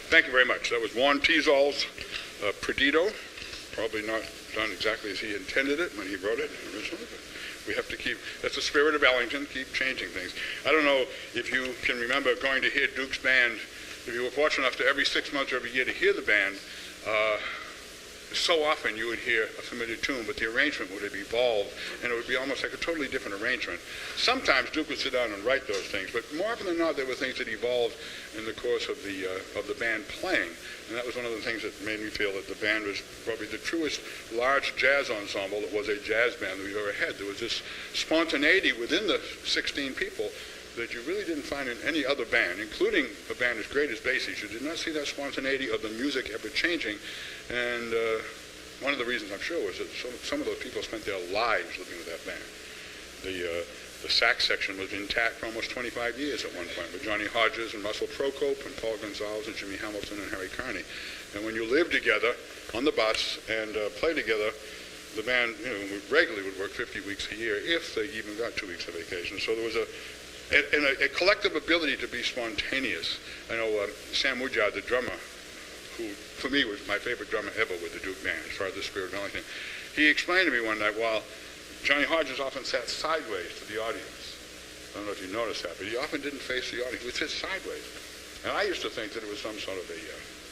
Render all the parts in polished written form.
Thank you very much. That was Juan Tizol's Perdido. Probably not done exactly as he intended it when he wrote it originally, but we have to keep, that's the spirit of Ellington, keep changing things. I don't know if you can remember going to hear Duke's band, if you were fortunate enough to every 6 months or every year to hear the band, so often you would hear a familiar tune, but the arrangement would have evolved, and it would be almost like a totally different arrangement. Sometimes Duke would sit down and write those things, but more often than not, there were things that evolved in the course of the band playing, and that was one of the things that made me feel that the band was probably the truest large jazz ensemble that was a jazz band that we've ever had. There was this spontaneity within the 16 people that you really didn't find in any other band, including a band as great as Basie's. You did not see that spontaneity of the music ever changing. And one of the reasons, I'm sure, was that some of those people spent their lives living with that band. The sax section was intact for almost 25 years at one point, with Johnny Hodges and Russell Procope and Paul Gonzalez and Jimmy Hamilton and Harry Carney. And when you lived together on the bus and play together, the band regularly would work 50 weeks a year, if they even got 2 weeks of vacation. So there was a collective ability to be spontaneous. I know Sam Woodyard, the drummer, who for me was my favorite drummer ever with the Duke Band, as far as the spirit of Ellington, he explained to me one night, while Johnny Hodges often sat sideways to the audience. I don't know if you noticed that, but he often didn't face the audience. He would sit sideways. And I used to think that it was some sort of a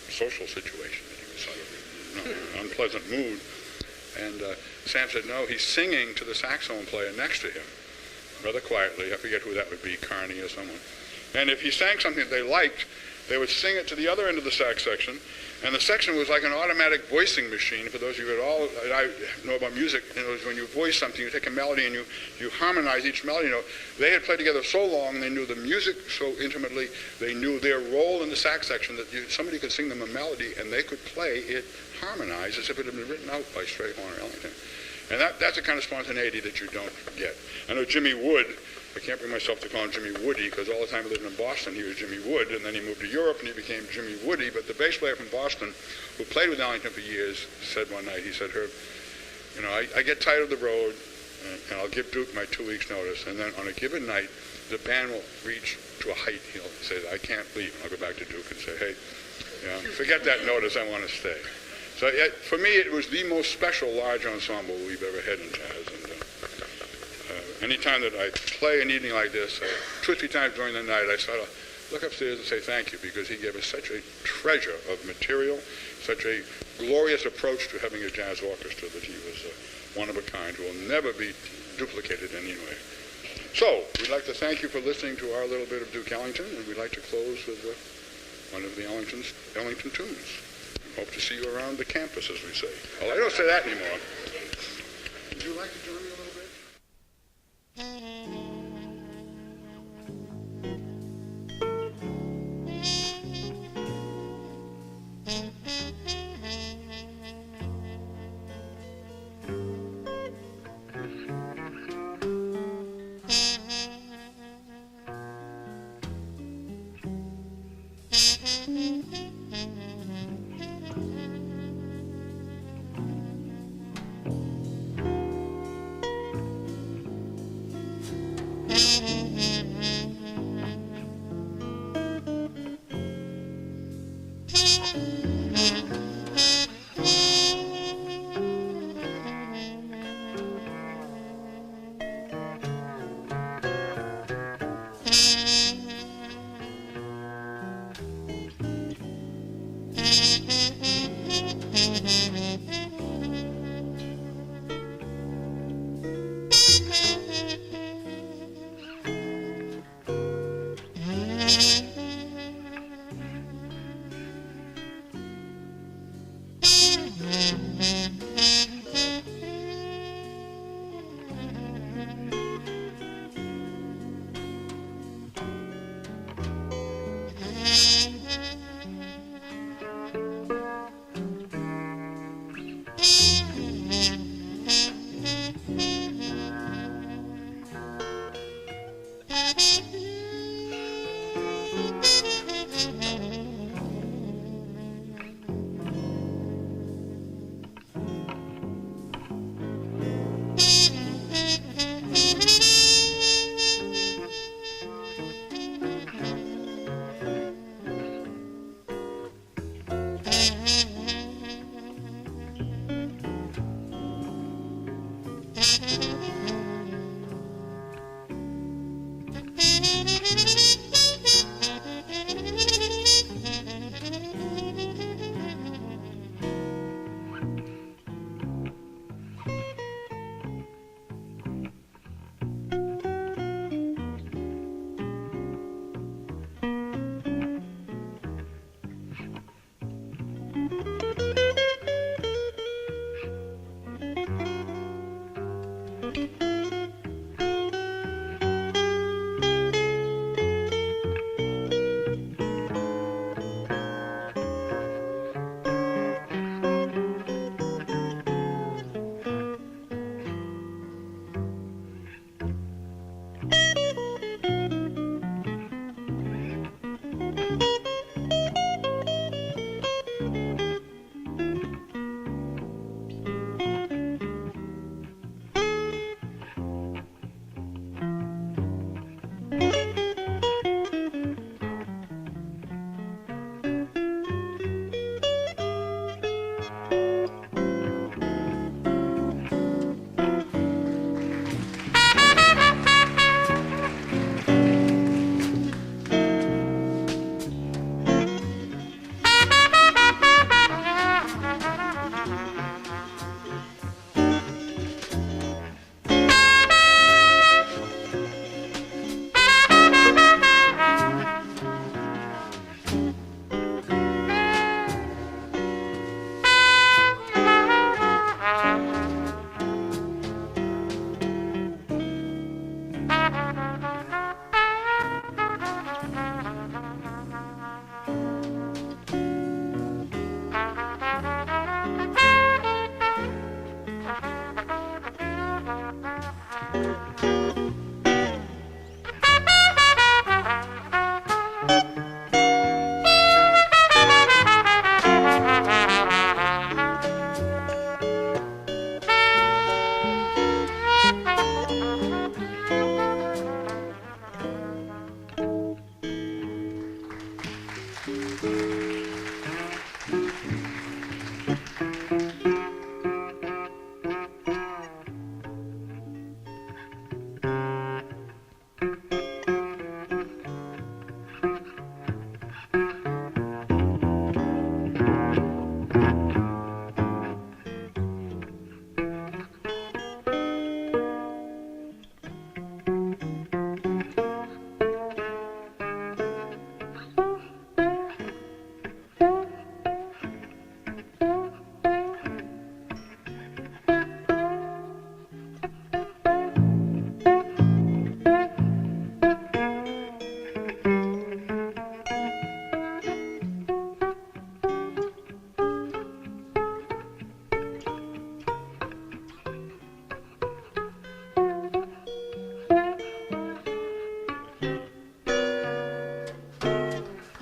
social situation, that he was sort of in an unpleasant mood. And Sam said, no, he's singing to the saxophone player next to him, rather quietly. I forget who that would be, Carney or someone. And if he sang something that they liked, they would sing it to the other end of the sax section, and the section was like an automatic voicing machine. For those of you that I know about music, when you voice something, you take a melody and you harmonize each melody note. They had played together so long, they knew the music so intimately, they knew their role in the sax section, that somebody could sing them a melody and they could play it harmonized as if it had been written out by Strayhorn or Ellington. And that's the kind of spontaneity that you don't get. I know Jimmy Wood, I can't bring myself to call him Jimmy Woody, because all the time he lived in Boston, he was Jimmy Wood, and then he moved to Europe and he became Jimmy Woody. But the bass player from Boston, who played with Ellington for years, said one night, he said, Herb, I get tired of the road, and I'll give Duke my 2 weeks notice, and then on a given night, the band will reach to a height, he'll say, I can't leave. And I'll go back to Duke and say, hey, forget that notice, I want to stay. So for me, it was the most special large ensemble we've ever had in jazz. And anytime that I play an evening like this, 2 or 3 times during the night, I sort of look upstairs and say thank you, because he gave us such a treasure of material, such a glorious approach to having a jazz orchestra, that he was one of a kind who will never be duplicated in any way. So, we'd like to thank you for listening to our little bit of Duke Ellington, and we'd like to close with one of the Ellington tunes. Hope to see you around the campus, as we say. Well, I don't say that anymore. Would you like to join me a little bit?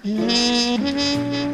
Mm-hmm.